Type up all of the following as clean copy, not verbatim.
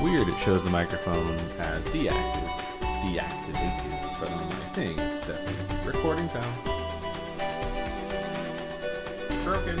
Weird, it shows the microphone as deactivated, but on my thing it's definitely recording sound. Broken.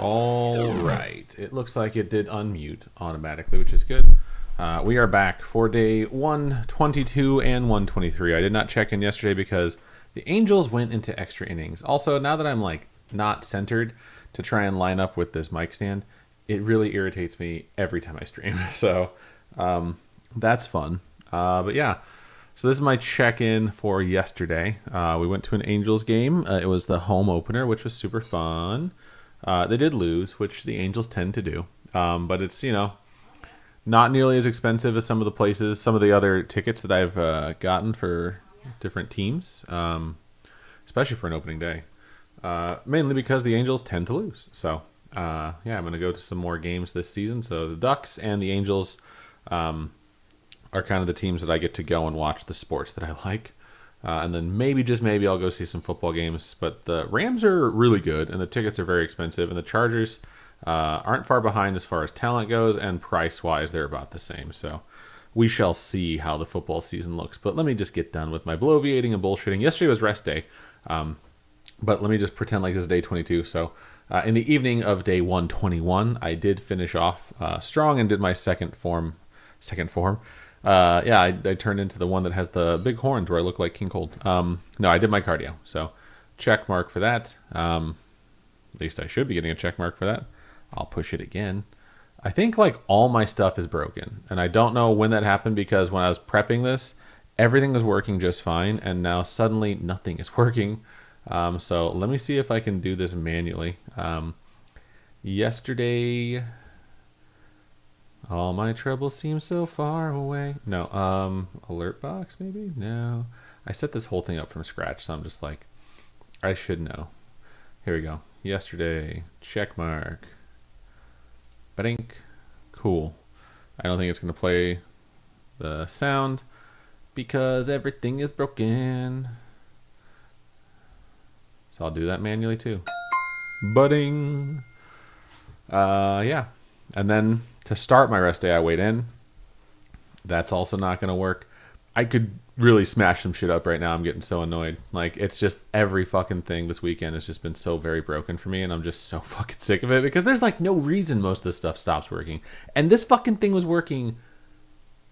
All right. It looks like it did unmute automatically, which is good. We are back for day 122 and 123. I did not check in yesterday because the Angels went into extra innings. Also, now that I'm like not centered to try and line up with this mic stand, it really irritates me every time I stream. So that's fun. But yeah. So this is my check-in for yesterday. We went to an Angels game. It was the home opener, which was super fun. They did lose, which the Angels tend to do. But it's, not nearly as expensive as some of the places, some of the other tickets that I've gotten for different teams, especially for an opening day. Mainly because the Angels tend to lose. So, I'm going to go to some more games this season. So the Ducks and the Angels are kind of the teams that I get to go and watch the sports that I like. And then maybe, just maybe, I'll go see some football games. But the Rams are really good, and the tickets are very expensive. And the Chargers aren't far behind as far as talent goes, and price-wise, they're about the same. So we shall see how the football season looks. But let me just get done with my bloviating and bullshitting. Yesterday was rest day, but let me just pretend like this is day 22. So in the evening of day 121, I did finish off strong and did my second form. I turned into the one that has the big horns where I look like King Cold. No, I did my cardio. So check mark for that. At least I should be getting a check mark for that. I'll push it again. I think like all my stuff is broken. And I don't know when that happened because when I was prepping this, everything was working just fine. And now suddenly nothing is working. So let me see if I can do this manually. Yesterday... all my troubles seem so far away. No, alert box maybe? No. I set this whole thing up from scratch, so I'm just like, I should know. Here we go. Yesterday, check mark. Badink. Cool. I don't think it's going to play the sound because everything is broken. So I'll do that manually too. Budding. Yeah. And then to start my rest day, I weighed in. That's also not going to work. I could really smash some shit up right now. I'm getting so annoyed. Like, it's just every fucking thing this weekend has just been so very broken for me, and I'm just so fucking sick of it because there's like no reason most of this stuff stops working. And this fucking thing was working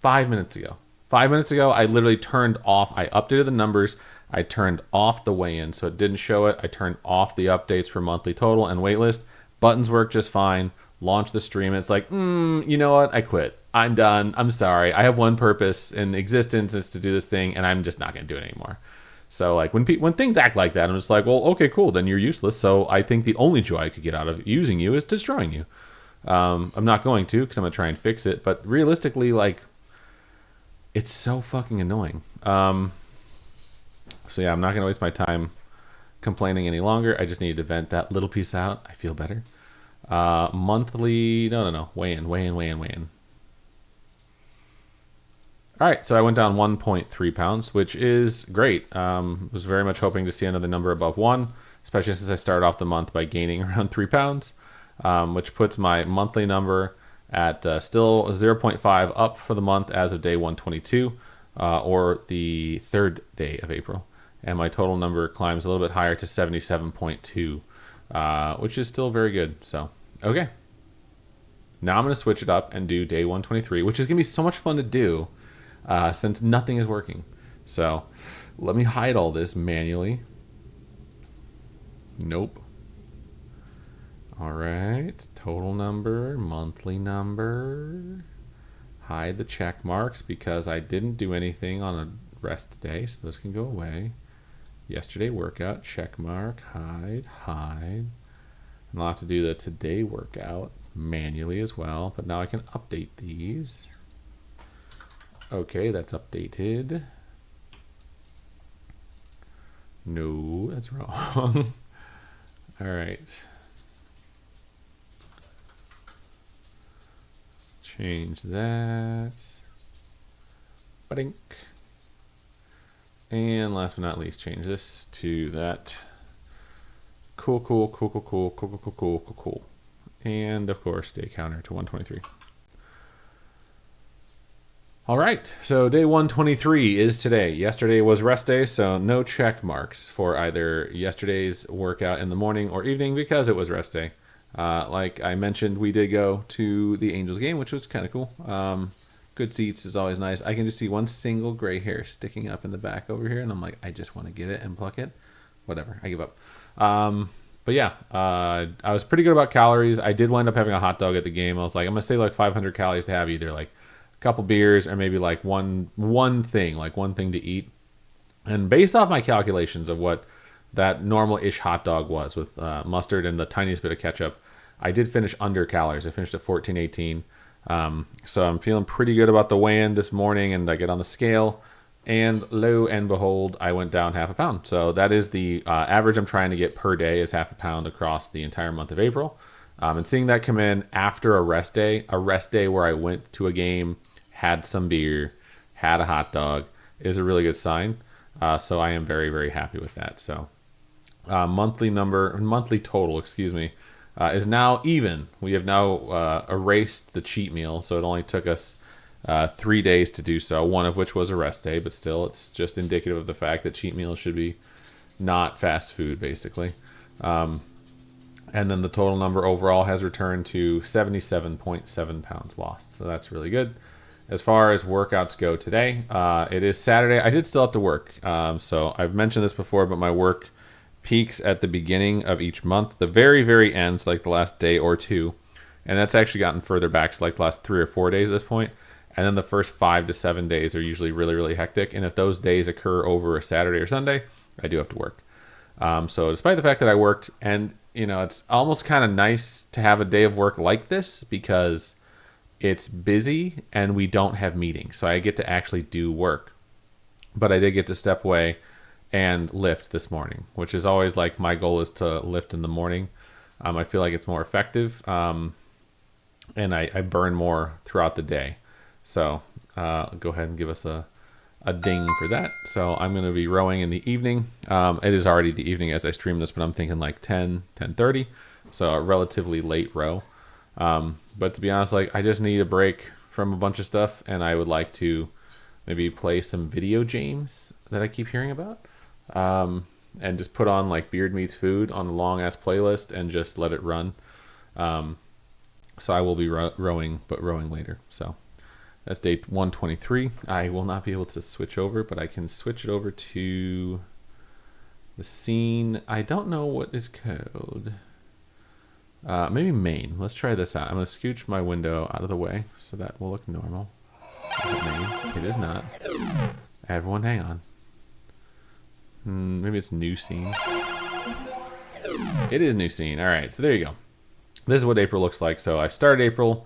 5 minutes ago. 5 minutes ago, I literally turned off. I updated the numbers. I turned off the weigh-in so it didn't show it. I turned off the updates for monthly total and waitlist. Buttons work just fine. Launch the stream. It's like, you know what? I quit. I'm done. I'm sorry. I have one purpose in existence. It's to do this thing, and I'm just not going to do it anymore. So, like, when things act like that, I'm just like, well, okay, cool. Then you're useless. So I think the only joy I could get out of using you is destroying you. I'm not going to because I'm going to try and fix it. But realistically, like, it's so fucking annoying. So, yeah, I'm not going to waste my time complaining any longer. I just needed to vent that little piece out. I feel better. Monthly, no, weigh in. All right, so I went down 1.3 pounds, which is great. Was very much hoping to see another number above 1, especially since I started off the month by gaining around 3 pounds, which puts my monthly number at still 0.5 up for the month as of day 122, or the 3rd day of April. And my total number climbs a little bit higher to 77.2, which is still very good. So, okay. Now I'm going to switch it up and do day 123, which is going to be so much fun to do since nothing is working. So let me hide all this manually. Nope. All right. Total number, monthly number. Hide the check marks because I didn't do anything on a rest day, so those can go away. Yesterday workout, check mark, hide. And I'll have to do the today workout manually as well, but now I can update these. Okay, that's updated. No, that's wrong. All right. Change that. Ba-dink. And last but not least, change this to that. Cool. And of course, day counter to 123. All right, so day 123 is today. Yesterday was rest day, so no check marks for either yesterday's workout in the morning or evening because it was rest day. Like I mentioned, we did go to the Angels game, which was kind of cool. Good seats is always nice. I can just see one single gray hair sticking up in the back over here, and I'm like, I just want to get it and pluck it. Whatever, I give up. But yeah, I was pretty good about calories. I did wind up having a hot dog at the game. I was like, I'm gonna say like 500 calories to have either like a couple beers or maybe like one thing to eat. And based off my calculations of what that normal-ish hot dog was with mustard and the tiniest bit of ketchup, I did finish under calories. I finished at 1418. So I'm feeling pretty good about the weigh-in this morning, and I get on the scale, and lo and behold, I went down half a pound. So that is the average I'm trying to get per day is half a pound across the entire month of April. And seeing that come in after a rest day where I went to a game, had some beer, had a hot dog, is a really good sign. So I am very, very happy with that. So monthly total, is now even. We have now erased the cheat meal, so it only took us 3 days to do so, one of which was a rest day, but still it's just indicative of the fact that cheat meals should be not fast food, basically. And then the total number overall has returned to 77.7 pounds lost, so that's really good. As far as workouts go today, it is Saturday. I did still have to work. So I've mentioned this before, but my work peaks at the beginning of each month. The very, very ends, like the last day or two. And that's actually gotten further back, so like the last 3 or 4 days at this point. And then the first 5 to 7 days are usually really, really hectic. And if those days occur over a Saturday or Sunday, I do have to work. So despite the fact that I worked, and it's almost kind of nice to have a day of work like this because it's busy and we don't have meetings, so I get to actually do work. But I did get to step away and lift this morning, which is always like my goal is to lift in the morning. I feel like it's more effective, and I burn more throughout the day. So go ahead and give us a ding for that. So I'm going to be rowing in the evening. It is already the evening as I stream this, but I'm thinking like 10:30, so a relatively late row. But to be honest, like I just need a break from a bunch of stuff, and I would like to maybe play some video games that I keep hearing about, and just put on like Beard Meets Food on a long ass playlist and just let it run. So I will be rowing, but rowing later. So that's day 123. I will not be able to switch over, but I can switch it over to the scene. I don't know what is code. Maybe main. Let's try this out. I'm going to scooch my window out of the way so that will look normal. Is it main? It is not. Everyone hang on. Maybe it's new scene. It is new scene. All right, so there you go. This is what April looks like. So I started April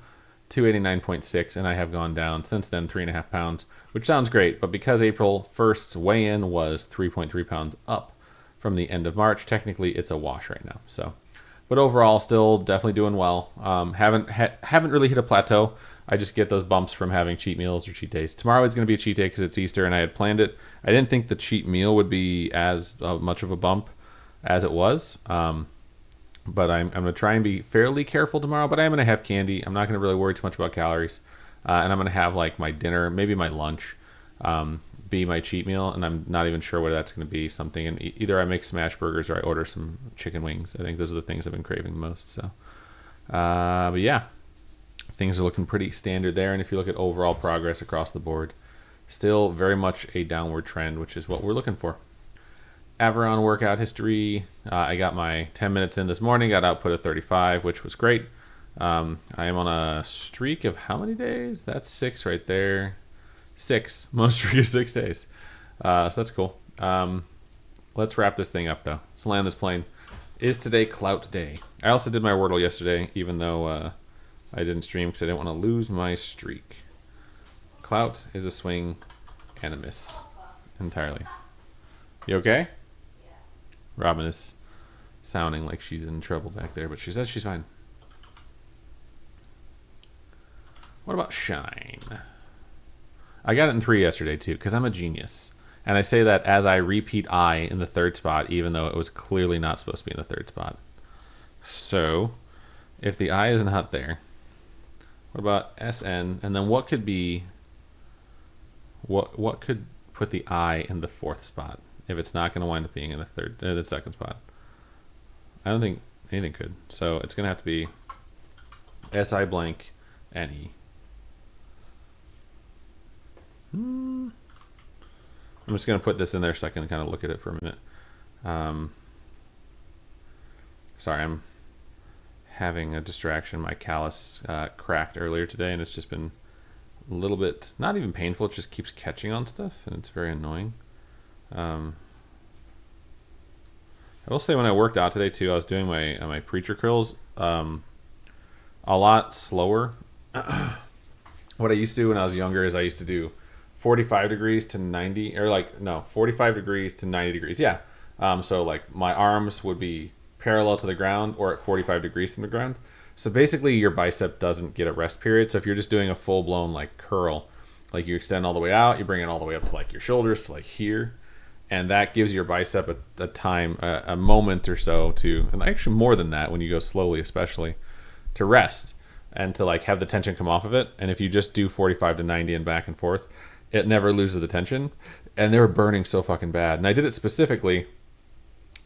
289.6, and I have gone down since then 3.5 pounds, which sounds great. But because April 1st's weigh-in was 3.3 pounds up from the end of March, technically it's a wash right now. So. But overall, still definitely doing well. Haven't really hit a plateau. I just get those bumps from having cheat meals or cheat days. Tomorrow is going to be a cheat day because it's Easter, and I had planned it. I didn't think the cheat meal would be as much of a bump as it was. But I'm going to try and be fairly careful tomorrow. But I am going to have candy. I'm not going to really worry too much about calories. And I'm going to have like my dinner, maybe my lunch, be my cheat meal, and I'm not even sure what that's going to be. Something, and either I make smash burgers or I order some chicken wings. I think those are the things I've been craving the most. So, but yeah, things are looking pretty standard there. And if you look at overall progress across the board, still very much a downward trend, which is what we're looking for. Averon workout history. I got my 10 minutes in this morning. Got output of 35, which was great. I am on a streak of how many days? That's 6 right there. 6. I'm on a streak of 6 days. So that's cool. let's wrap this thing up, though. Let's land this plane. Is today Clout Day? I also did my Wordle yesterday, even though I didn't stream because I didn't want to lose my streak. Clout is a swing and a miss entirely. You okay? Yeah. Robin is sounding like she's in trouble back there, but she says she's fine. What about Shine? I got it in 3 yesterday, too, because I'm a genius. And I say that as I repeat I in the 3rd spot, even though it was clearly not supposed to be in the 3rd spot. So, if the I is not there, what about SN? And then what could be... What could put the I in the 4th spot if it's not going to wind up being in the 2nd spot? I don't think anything could. So, it's going to have to be SI blank NE. I'm just going to put this in there so I can kind of look at it for a minute. Sorry, I'm having a distraction. My callus cracked earlier today, and it's just been a little bit, not even painful, it just keeps catching on stuff, and it's very annoying. I will say when I worked out today, too, I was doing my preacher curls a lot slower. What I used to do when I was younger is I used to do 45 degrees to 90, or like, no, 45 degrees to 90 degrees. Yeah. So like my arms would be parallel to the ground or at 45 degrees from the ground. So basically your bicep doesn't get a rest period. So if you're just doing a full blown like curl, like you extend all the way out, you bring it all the way up to like your shoulders to like here. And that gives your bicep a time, a moment or so to, and actually more than that when you go slowly, especially, to rest and to like have the tension come off of it. And if you just do 45 to 90 and back and forth, it never loses the tension. And they were burning so fucking bad. And I did it specifically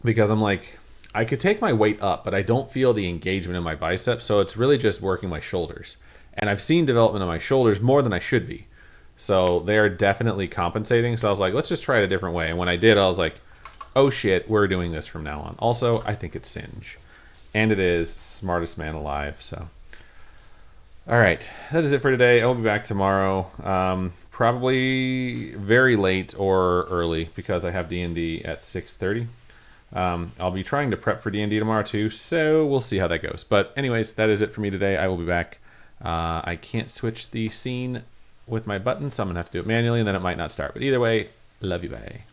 because I'm like, I could take my weight up, but I don't feel the engagement in my biceps. So it's really just working my shoulders. And I've seen development in my shoulders more than I should be. So they're definitely compensating. So I was like, let's just try it a different way. And when I did, I was like, oh shit, we're doing this from now on. Also, I think it's Singe. And it is smartest man alive. So, all right, that is it for today. I will be back tomorrow. Probably very late or early because I have D&D at 6:30. I'll be trying to prep for D&D tomorrow too, so we'll see how that goes. But anyways, that is it for me today. I will be back. I can't switch the scene with my button, so I'm going to have to do it manually, and then it might not start. But either way, love you, bye.